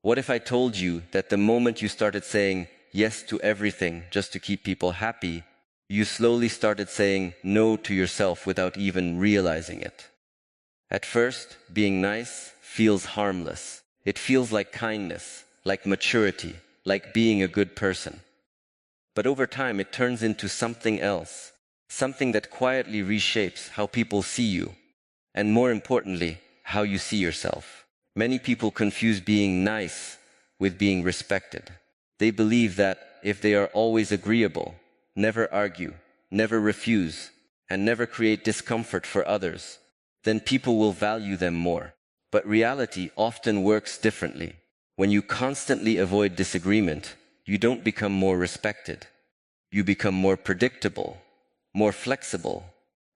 What if I told you that the moment you started saying yes to everything just to keep people happy, you slowly started saying no to yourself without even realizing it? At first, being nice feels harmless. It feels like kindness, like maturity, like being a good person. But over time, it turns into something else, something that quietly reshapes how people see you, and more importantly, how you see yourself. Many people confuse being nice with being respected. They believe that if they are always agreeable, never argue, never refuse, and never create discomfort for others, then people will value them more. But reality often works differently. When you constantly avoid disagreement, you don't become more respected. You become more predictable, more flexible,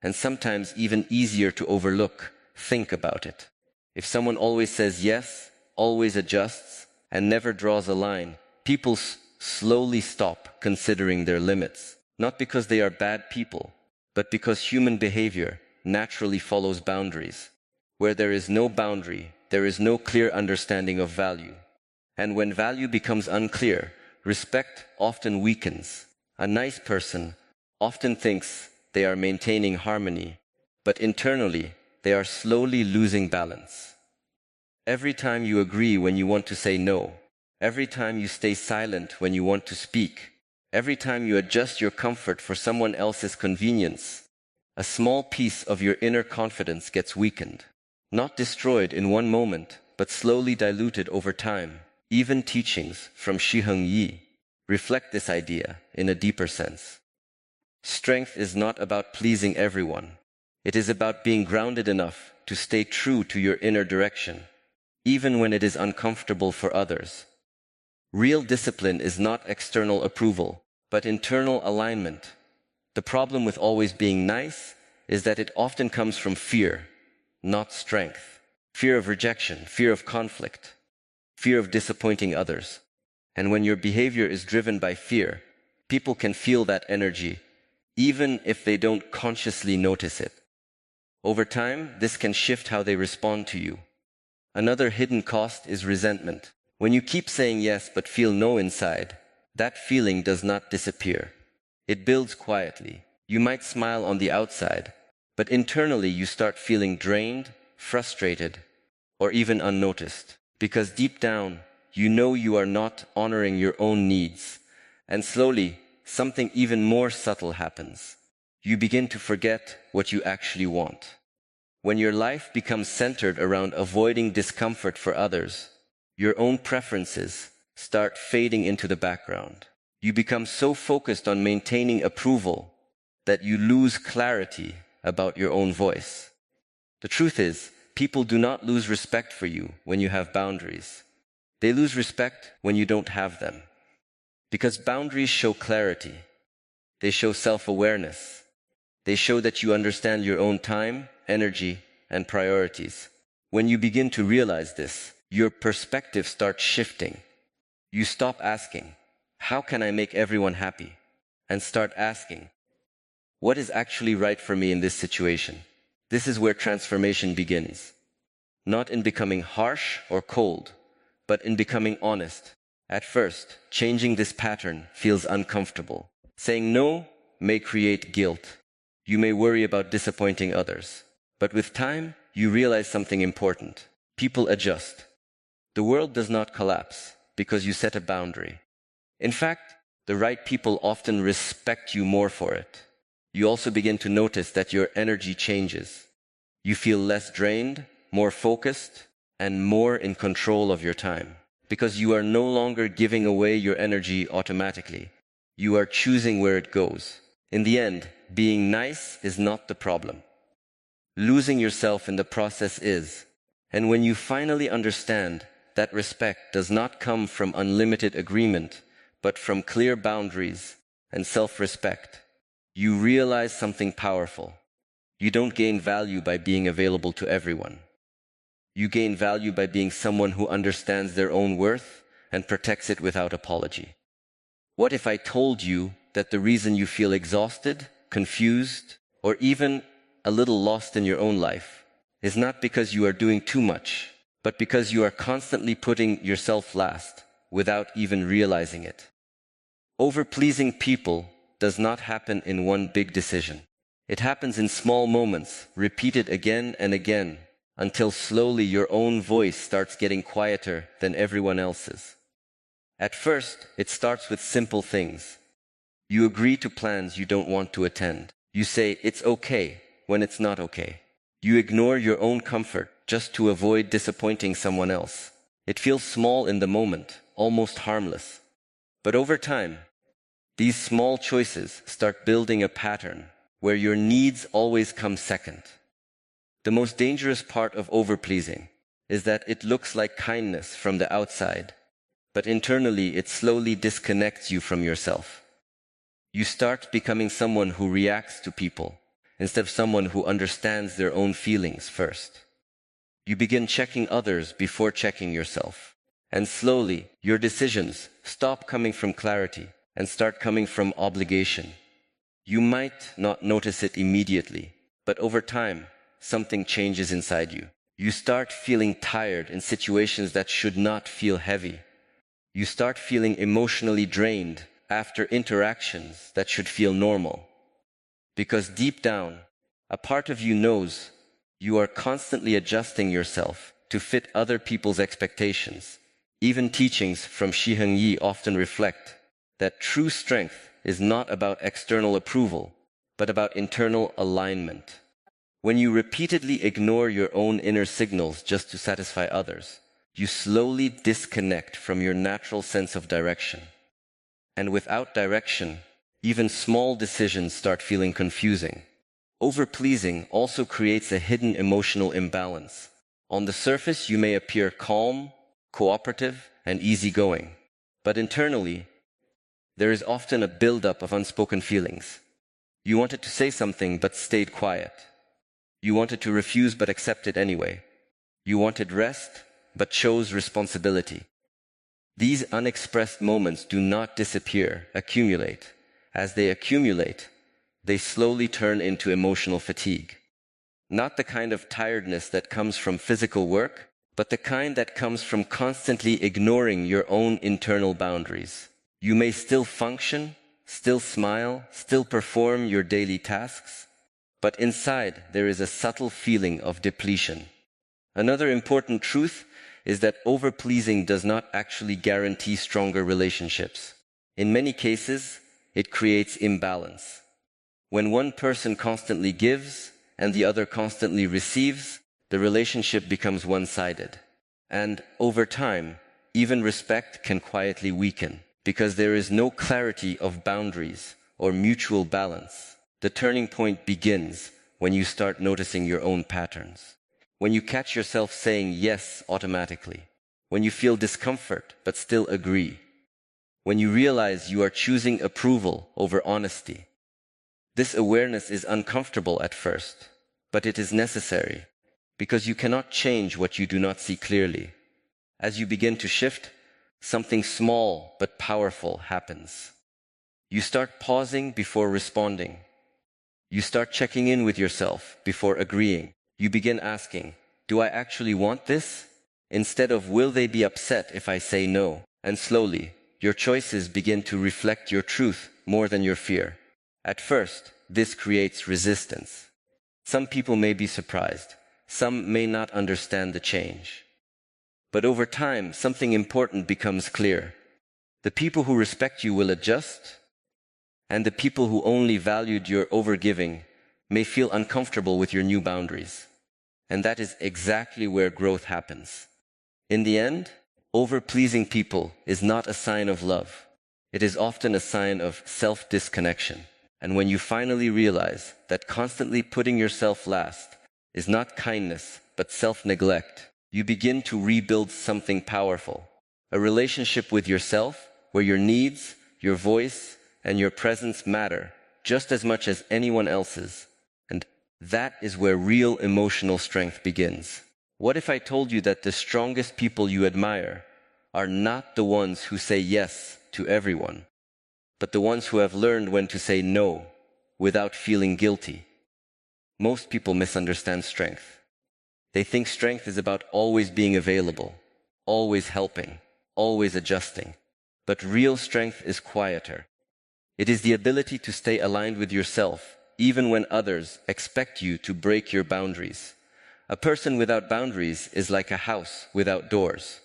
and sometimes even easier to overlook. Think about it. If someone always says yes, always adjusts, and never draws a line, people slowly stop considering their limits. Not because they are bad people, but because human behavior naturally follows boundaries. Where there is no boundary, there is no clear understanding of value. And when value becomes unclear, respect often weakens. A nice person often thinks they are maintaining harmony, but internally, they are slowly losing balance. Every time you agree when you want to say no, every time you stay silent when you want to speak, every time you adjust your comfort for someone else's convenience, a small piece of your inner confidence gets weakened. Not destroyed in one moment, but slowly diluted over time. Even teachings from Heng reflect this idea in a deeper sense. Strength is not about pleasing everyone. It is about being grounded enough to stay true to your inner direction, even when it is uncomfortable for others. Real discipline is not external approval, but internal alignment. The problem with always being nice is that it often comes from fear, not strength. Fear of rejection, fear of conflict, fear of disappointing others. And when your behavior is driven by fear, people can feel that energy, even if they don't consciously notice it. Over time, this can shift how they respond to you. Another hidden cost is resentment. When you keep saying yes but feel no inside, that feeling does not disappear. It builds quietly. You might smile on the outside, but internally you start feeling drained, frustrated, or even unnoticed. Because deep down, you know you are not honoring your own needs. And slowly, something even more subtle happens. You begin to forget what you actually want. When your life becomes centered around avoiding discomfort for others, your own preferences start fading into the background. You become so focused on maintaining approval that you lose clarity about your own voice. The truth is, people do not lose respect for you when you have boundaries. They lose respect when you don't have them. Because boundaries show clarity. They show self-awareness. They show that you understand your own time, energy, and priorities. When you begin to realize this, your perspective starts shifting. You stop asking, "How can I make everyone happy?" and start asking, "What is actually right for me in this situation?" This is where transformation begins. Not in becoming harsh or cold, but in becoming honest. At first, changing this pattern feels uncomfortable. Saying no may create guilt. You may worry about disappointing others. But with time, you realize something important. People adjust. The world does not collapse because you set a boundary. In fact, the right people often respect you more for it. You also begin to notice that your energy changes. You feel less drained, more focused, and more in control of your time. Because you are no longer giving away your energy automatically. You are choosing where it goes. In the end, being nice is not the problem. Losing yourself in the process is. And when you finally understand that respect does not come from unlimited agreement, but from clear boundaries and self-respect, you realize something powerful. You don't gain value by being available to everyone. You gain value by being someone who understands their own worth and protects it without apology. What if I told you that the reason you feel exhausted, confused, or even a little lost in your own life is not because you are doing too much, but because you are constantly putting yourself last without even realizing it. Overpleasing people does not happen in one big decision. It happens in small moments, repeated again and again, until slowly your own voice starts getting quieter than everyone else's. At first, it starts with simple things. You agree to plans you don't want to attend. You say it's okay when it's not okay. You ignore your own comfort just to avoid disappointing someone else. It feels small in the moment, almost harmless. But over time, these small choices start building a pattern where your needs always come second. The most dangerous part of overpleasing is that it looks like kindness from the outside, but internally it slowly disconnects you from yourself. You start becoming someone who reacts to people instead of someone who understands their own feelings first. You begin checking others before checking yourself. And slowly, your decisions stop coming from clarity and start coming from obligation. You might not notice it immediately, but over time, something changes inside you. You start feeling tired in situations that should not feel heavy. You start feeling emotionally drained after interactions that should feel normal. Because deep down, a part of you knows you are constantly adjusting yourself to fit other people's expectations. Even teachings from Heng often reflect that true strength is not about external approval, but about internal alignment. When you repeatedly ignore your own inner signals just to satisfy others, you slowly disconnect from your natural sense of direction. And without direction, even small decisions start feeling confusing. Overpleasing also creates a hidden emotional imbalance. On the surface, you may appear calm, cooperative, and easygoing, but internally, there is often a buildup of unspoken feelings. You wanted to say something but stayed quiet. You wanted to refuse but accepted anyway. You wanted rest but chose responsibility. These unexpressed moments do not disappear, accumulate. As they accumulate, they slowly turn into emotional fatigue. Not the kind of tiredness that comes from physical work, but the kind that comes from constantly ignoring your own internal boundaries. You may still function, still smile, still perform your daily tasks, but inside there is a subtle feeling of depletion. Another important truth is that overpleasing does not actually guarantee stronger relationships. In many cases, it creates imbalance. When one person constantly gives and the other constantly receives, the relationship becomes one-sided. And over time, even respect can quietly weaken because there is no clarity of boundaries or mutual balance. The turning point begins when you start noticing your own patterns. When you catch yourself saying yes automatically. When you feel discomfort but still agree. When you realize you are choosing approval over honesty. This awareness is uncomfortable at first, but it is necessary because you cannot change what you do not see clearly. As you begin to shift, something small but powerful happens. You start pausing before responding. You start checking in with yourself before agreeing. You begin asking, do I actually want this? Instead of, will they be upset if I say no? And slowly, your choices begin to reflect your truth more than your fear. At first, this creates resistance. Some people may be surprised. Some may not understand the change. But over time, something important becomes clear. The people who respect you will adjust, and the people who only valued your overgiving may feel uncomfortable with your new boundaries. And that is exactly where growth happens. In the end, overpleasing people is not a sign of love. It is often a sign of self-disconnection. And when you finally realize that constantly putting yourself last is not kindness, but self-neglect, you begin to rebuild something powerful. A relationship with yourself where your needs, your voice, and your presence matter just as much as anyone else's. And that is where real emotional strength begins. What if I told you that the strongest people you admire are not the ones who say yes to everyone, but the ones who have learned when to say no without feeling guilty? Most people misunderstand strength. They think strength is about always being available, always helping, always adjusting. But real strength is quieter. It is the ability to stay aligned with yourself, even when others expect you to break your boundaries. A person without boundaries is like a house without doors.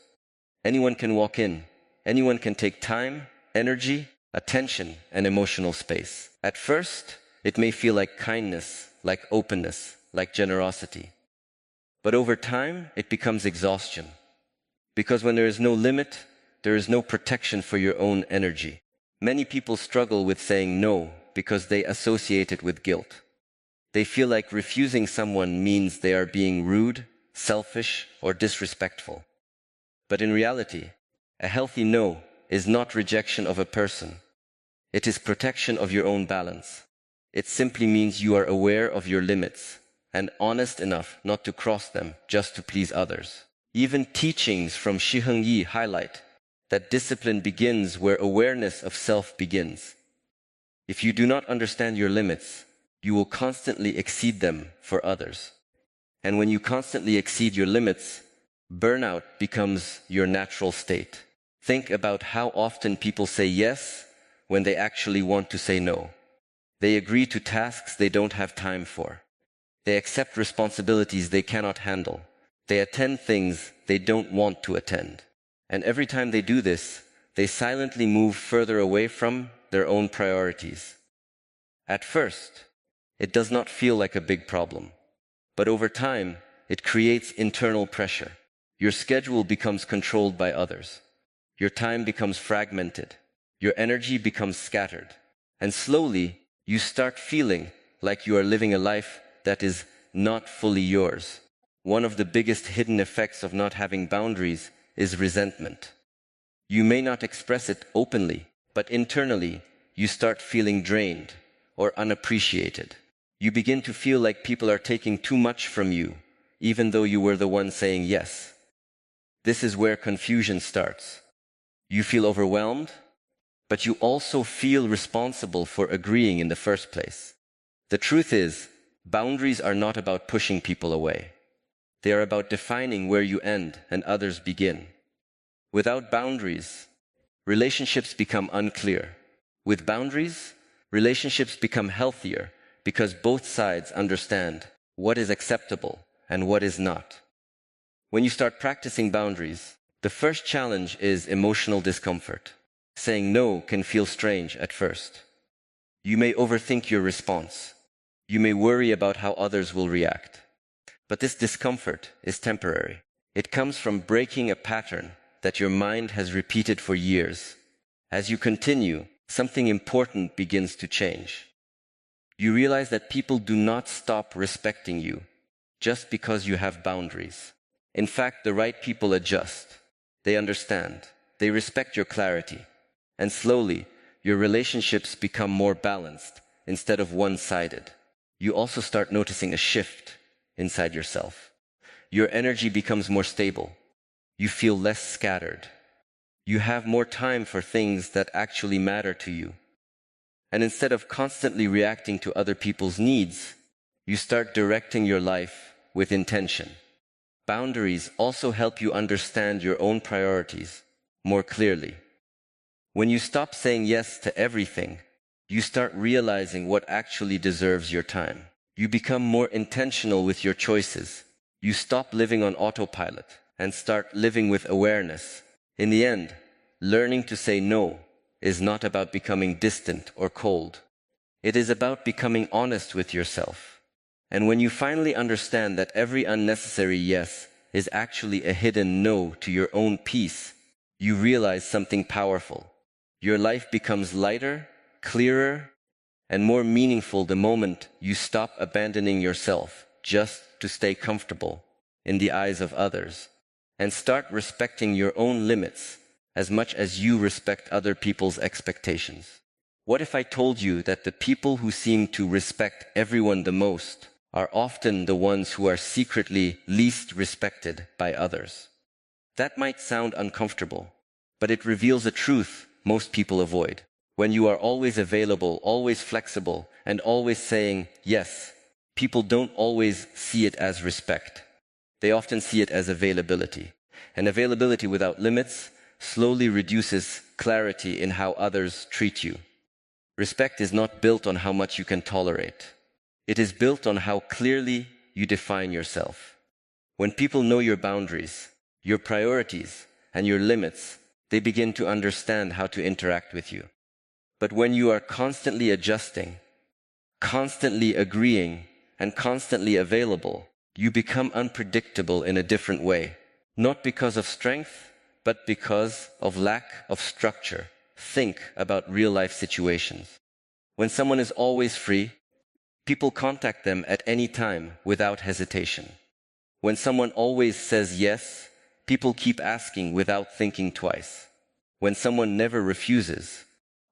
Anyone can walk in. Anyone can take time, energy, attention, and emotional space. At first, it may feel like kindness, like openness, like generosity. But over time, it becomes exhaustion. Because when there is no limit, there is no protection for your own energy. Many people struggle with saying no because they associate it with guilt. They feel like refusing someone means they are being rude, selfish, or disrespectful. But in reality, a healthy no is not rejection of a person. It is protection of your own balance. It simply means you are aware of your limits and honest enough not to cross them just to please others. Even teachings from Heng highlight that discipline begins where awareness of self begins. If you do not understand your limits, you will constantly exceed them for others. And when you constantly exceed your limits, burnout becomes your natural state. Think about how often people say yes when they actually want to say no. They agree to tasks they don't have time for. They accept responsibilities they cannot handle. They attend things they don't want to attend. And every time they do this, they silently move further away from their own priorities. At first, it does not feel like a big problem. But over time, it creates internal pressure. Your schedule becomes controlled by others. Your time becomes fragmented. Your energy becomes scattered. And slowly, you start feeling like you are living a life that is not fully yours. One of the biggest hidden effects of not having boundaries is resentment. You may not express it openly, but internally, you start feeling drained or unappreciated. You begin to feel like people are taking too much from you, even though you were the one saying yes. This is where confusion starts. You feel overwhelmed, but you also feel responsible for agreeing in the first place. The truth is, boundaries are not about pushing people away. They are about defining where you end and others begin. Without boundaries, relationships become unclear. With boundaries, relationships become healthier because both sides understand what is acceptable and what is not. When you start practicing boundaries, the first challenge is emotional discomfort. Saying no can feel strange at first. You may overthink your response. You may worry about how others will react. But this discomfort is temporary. It comes from breaking a pattern that your mind has repeated for years. As you continue, something important begins to change. You realize that people do not stop respecting you just because you have boundaries. In fact, the right people adjust. They understand. They respect your clarity. And slowly, your relationships become more balanced instead of one-sided. You also start noticing a shift inside yourself. Your energy becomes more stable. You feel less scattered. You have more time for things that actually matter to you. And instead of constantly reacting to other people's needs, you start directing your life with intention. Boundaries also help you understand your own priorities more clearly. When you stop saying yes to everything, you start realizing what actually deserves your time. You become more intentional with your choices. You stop living on autopilot and start living with awareness. In the end, learning to say no is not about becoming distant or cold. It is about becoming honest with yourself. And when you finally understand that every unnecessary yes is actually a hidden no to your own peace, you realize something powerful. Your life becomes lighter, clearer, and more meaningful the moment you stop abandoning yourself just to stay comfortable in the eyes of others, and start respecting your own limits as much as you respect other people's expectations. What if I told you that the people who seem to respect everyone the most are often the ones who are secretly least respected by others? That might sound uncomfortable, but it reveals a truth most people avoid. When you are always available, always flexible, and always saying yes, people don't always see it as respect. They often see it as availability. And availability without limits slowly reduces clarity in how others treat you. Respect is not built on how much you can tolerate. It is built on how clearly you define yourself. When people know your boundaries, your priorities, and your limits, they begin to understand how to interact with you. But when you are constantly adjusting, constantly agreeing, and constantly available, you become unpredictable in a different way. Not because of strength, but because of lack of structure. Think about real-life situations. When someone is always free, people contact them at any time without hesitation. When someone always says yes, people keep asking without thinking twice. When someone never refuses,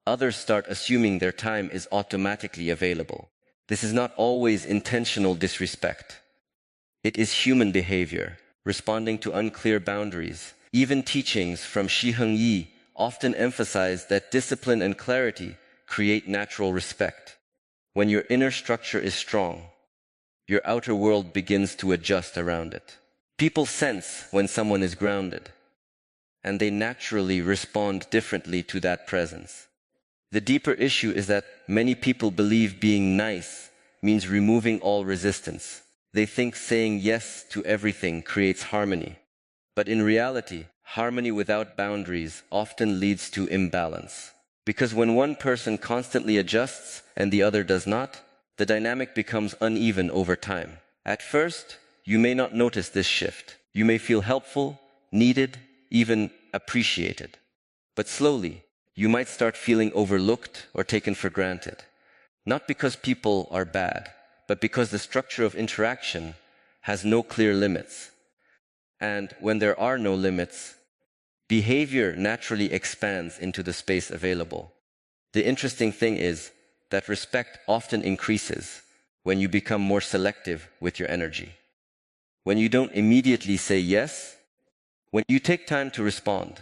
others start assuming their time is automatically available. This is not always intentional disrespect. It is human behavior, responding to unclear boundaries. Even teachings from Heng often emphasize that discipline and clarity create natural respect. When your inner structure is strong, your outer world begins to adjust around it. People sense when someone is grounded, and they naturally respond differently to that presence. The deeper issue is that many people believe being nice means removing all resistance. They think saying yes to everything creates harmony. But in reality, harmony without boundaries often leads to imbalance. Because when one person constantly adjusts and the other does not, the dynamic becomes uneven over time. At first, you may not notice this shift. You may feel helpful, needed, even appreciated. But slowly, you might start feeling overlooked or taken for granted. Not because people are bad, but because the structure of interaction has no clear limits. And when there are no limits, behavior naturally expands into the space available. The interesting thing is that respect often increases when you become more selective with your energy. When you don't immediately say yes, when you take time to respond,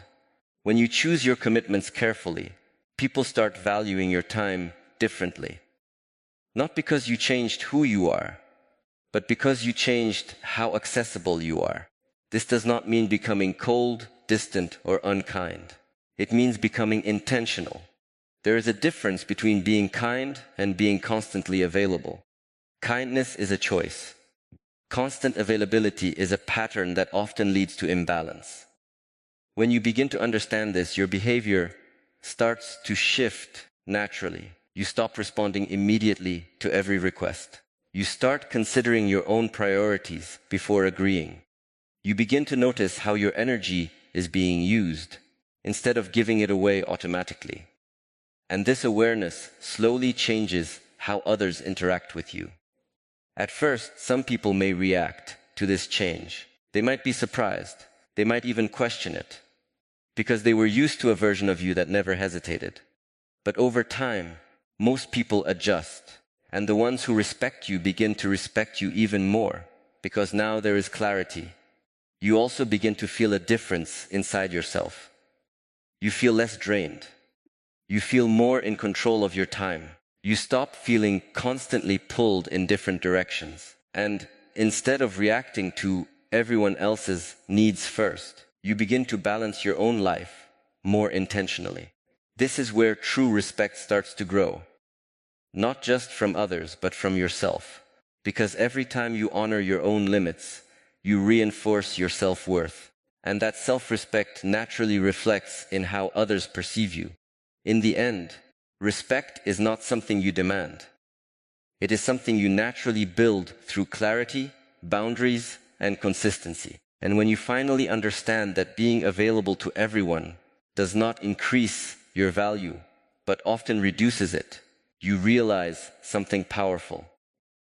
when you choose your commitments carefully, people start valuing your time differently. Not because you changed who you are, but because you changed how accessible you are. This does not mean becoming cold, distant, or unkind. It means becoming intentional. There is a difference between being kind and being constantly available. Kindness is a choice. Constant availability is a pattern that often leads to imbalance. When you begin to understand this, your behavior starts to shift naturally. You stop responding immediately to every request. You start considering your own priorities before agreeing. You begin to notice how your energy is being used instead of giving it away automatically. And this awareness slowly changes how others interact with you. At first, some people may react to this change. They might be surprised. They might even question it, because they were used to a version of you that never hesitated. But over time, most people adjust, and the ones who respect you begin to respect you even more, because now there is clarity. You also begin to feel a difference inside yourself. You feel less drained. You feel more in control of your time. You stop feeling constantly pulled in different directions. And instead of reacting to everyone else's needs first, you begin to balance your own life more intentionally. This is where true respect starts to grow. Not just from others, but from yourself. Because every time you honor your own limits, you reinforce your self-worth. And that self-respect naturally reflects in how others perceive you. In the end, respect is not something you demand. It is something you naturally build through clarity, boundaries, and consistency. And when you finally understand that being available to everyone does not increase your value, but often reduces it, you realize something powerful.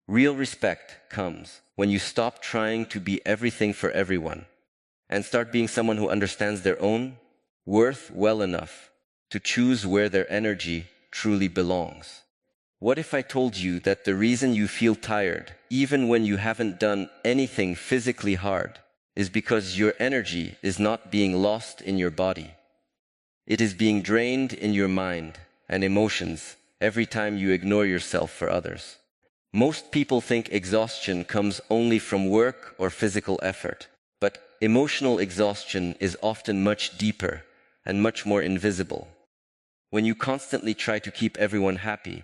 Real respect comes when you stop trying to be everything for everyone and start being someone who understands their own worth well enough to choose where their energy truly belongs. What if I told you that the reason you feel tired, even when you haven't done anything physically hard, is because your energy is not being lost in your body? It is being drained in your mind and emotions every time you ignore yourself for others. Most people think exhaustion comes only from work or physical effort, but emotional exhaustion is often much deeper and much more invisible. When you constantly try to keep everyone happy,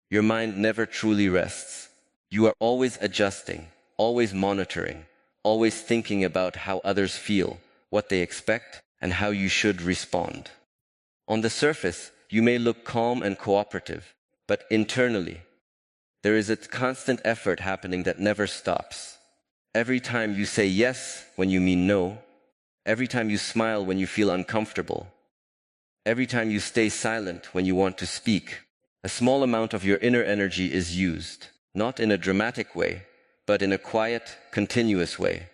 your mind never truly rests. You are always adjusting, always monitoring, always thinking about how others feel, what they expect, and how you should respond. On the surface, you may look calm and cooperative, but internally, there is a constant effort happening that never stops. Every time you say yes when you mean no, every time you smile when you feel uncomfortable, every time you stay silent when you want to speak, a small amount of your inner energy is used, not in a dramatic way, but in a quiet, continuous way.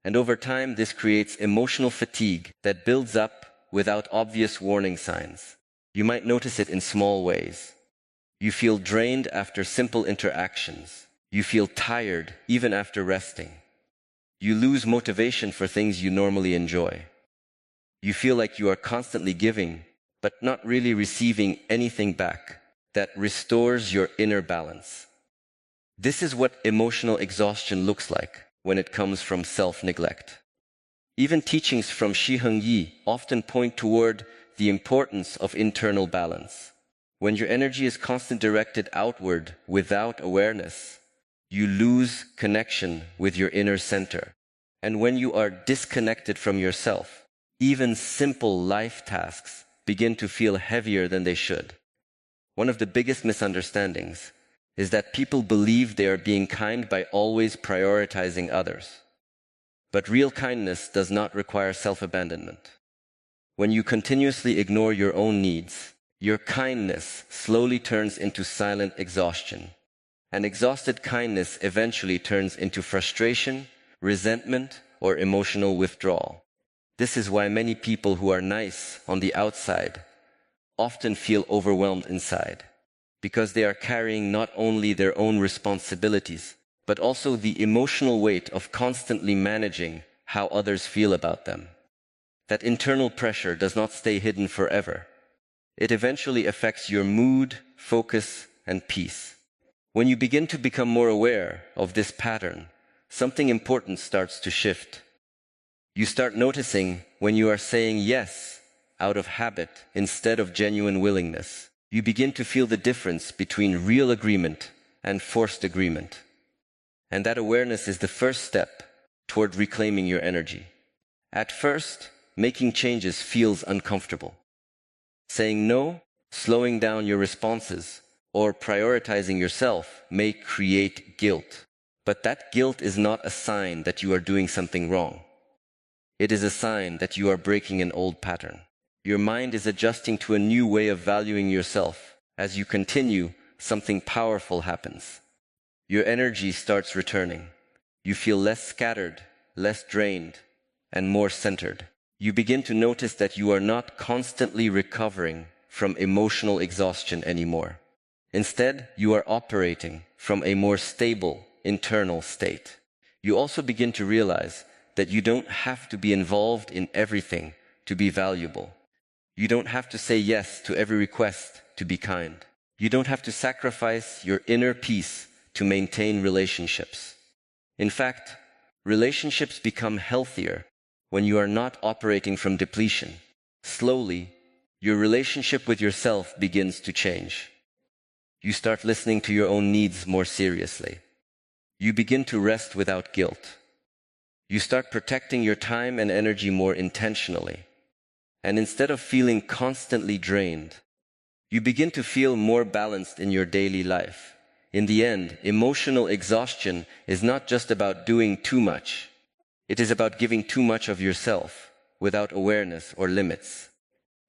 And over time, this creates emotional fatigue that builds up without obvious warning signs. You might notice it in small ways. You feel drained after simple interactions. You feel tired even after resting. You lose motivation for things you normally enjoy. You feel like you are constantly giving, but not really receiving anything back that restores your inner balance. This is what emotional exhaustion looks like when it comes from self-neglect. Even teachings from Heng often point toward the importance of internal balance. When your energy is constantly directed outward without awareness, you lose connection with your inner center. And when you are disconnected from yourself, even simple life tasks begin to feel heavier than they should. One of the biggest misunderstandings is that people believe they are being kind by always prioritizing others. But real kindness does not require self-abandonment. When you continuously ignore your own needs, your kindness slowly turns into silent exhaustion. And exhausted kindness eventually turns into frustration, resentment, or emotional withdrawal. This is why many people who are nice on the outside often feel overwhelmed inside, because they are carrying not only their own responsibilities, but also the emotional weight of constantly managing how others feel about them. That internal pressure does not stay hidden forever. It eventually affects your mood, focus, and peace. When you begin to become more aware of this pattern, something important starts to shift. You start noticing when you are saying yes out of habit instead of genuine willingness. You begin to feel the difference between real agreement and forced agreement. And that awareness is the first step toward reclaiming your energy. At first, making changes feels uncomfortable. Saying no, slowing down your responses, or prioritizing yourself may create guilt. But that guilt is not a sign that you are doing something wrong. It is a sign that you are breaking an old pattern. Your mind is adjusting to a new way of valuing yourself. As you continue, something powerful happens. Your energy starts returning. You feel less scattered, less drained, and more centered. You begin to notice that you are not constantly recovering from emotional exhaustion anymore. Instead, you are operating from a more stable internal state. You also begin to realize that you don't have to be involved in everything to be valuable. You don't have to say yes to every request to be kind. You don't have to sacrifice your inner peace to maintain relationships. In fact, relationships become healthier when you are not operating from depletion. Slowly, your relationship with yourself begins to change. You start listening to your own needs more seriously. You begin to rest without guilt. You start protecting your time and energy more intentionally. And instead of feeling constantly drained, you begin to feel more balanced in your daily life. In the end, emotional exhaustion is not just about doing too much. It is about giving too much of yourself without awareness or limits.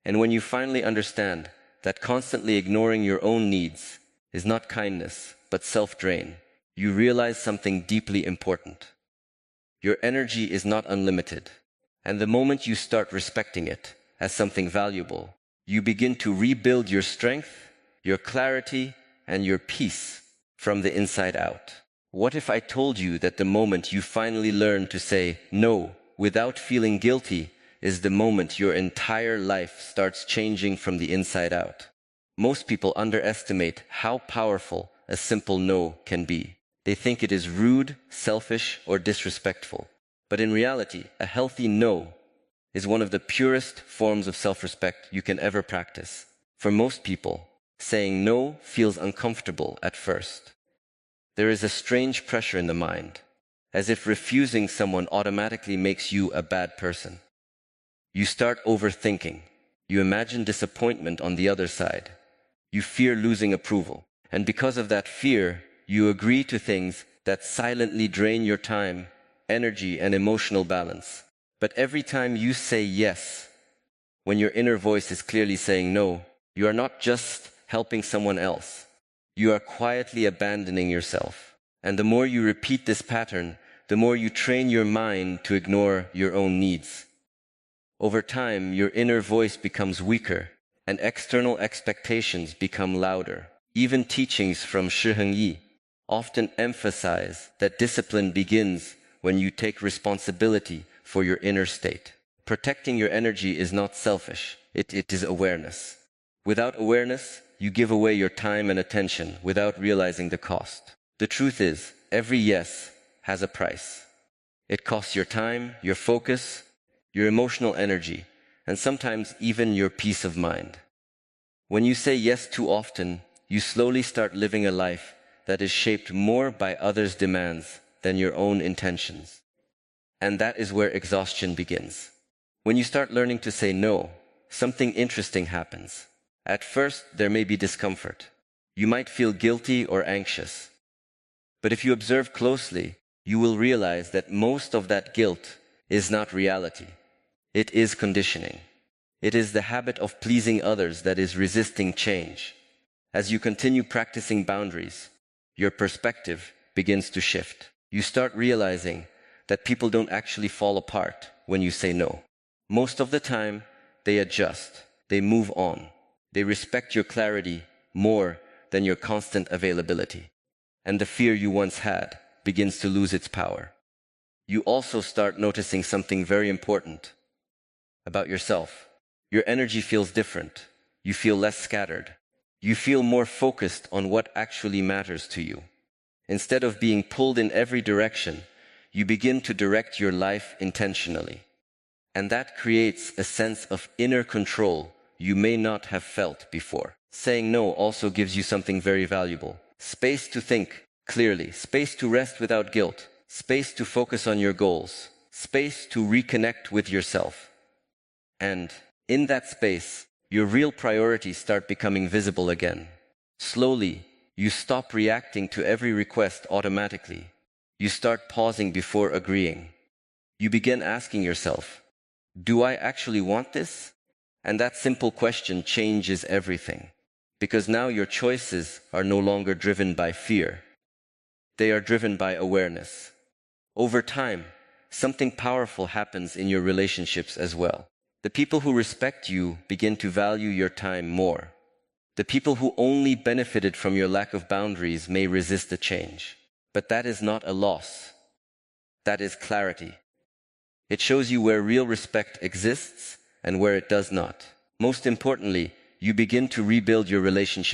And when you finally understand that constantly ignoring your own needs is not kindness, but self-drain, you realize something deeply important. Your energy is not unlimited. And the moment you start respecting it as something valuable, you begin to rebuild your strength, your clarity, and your peace from the inside out. What if I told you that the moment you finally learn to say no without feeling guilty is the moment your entire life starts changing from the inside out? Most people underestimate how powerful a simple no can be. They think it is rude, selfish, or disrespectful. But in reality, a healthy no is one of the purest forms of self-respect you can ever practice. For most people, saying no feels uncomfortable at first. There is a strange pressure in the mind, as if refusing someone automatically makes you a bad person. You start overthinking. You imagine disappointment on the other side. You fear losing approval. And because of that fear, you agree to things that silently drain your time, energy, and emotional balance. But every time you say yes, when your inner voice is clearly saying no, you are not just helping someone else. You are quietly abandoning yourself. And the more you repeat this pattern, the more you train your mind to ignore your own needs. Over time, your inner voice becomes weaker, and external expectations become louder. Even teachings from Heng often emphasize that discipline begins when you take responsibility for your inner state. Protecting your energy is not selfish, it is awareness. Without awareness, you give away your time and attention without realizing the cost. The truth is, every yes has a price. It costs your time, your focus, your emotional energy, and sometimes even your peace of mind. When you say yes too often, you slowly start living a life that is shaped more by others' demands than your own intentions. And that is where exhaustion begins. When you start learning to say no, something interesting happens. At first, there may be discomfort. You might feel guilty or anxious. But if you observe closely, you will realize that most of that guilt is not reality. It is conditioning. It is the habit of pleasing others that is resisting change. As you continue practicing boundaries, your perspective begins to shift. You start realizing that people don't actually fall apart when you say no. Most of the time, they adjust, they move on, they respect your clarity more than your constant availability. And the fear you once had begins to lose its power. You also start noticing something very important about yourself. Your energy feels different. You feel less scattered. You feel more focused on what actually matters to you. Instead of being pulled in every direction, you begin to direct your life intentionally. And that creates a sense of inner control you may not have felt before. Saying no also gives you something very valuable. Space to think clearly, space to rest without guilt, space to focus on your goals, space to reconnect with yourself. And in that space, your real priorities start becoming visible again. Slowly, you stop reacting to every request automatically. You start pausing before agreeing. You begin asking yourself, do I actually want this? And that simple question changes everything. Because now your choices are no longer driven by fear. They are driven by awareness. Over time, something powerful happens in your relationships as well. The people who respect you begin to value your time more. The people who only benefited from your lack of boundaries may resist the change. But that is not a loss. That is clarity. It shows you where real respect exists and where it does not. Most importantly, you begin to rebuild your relationship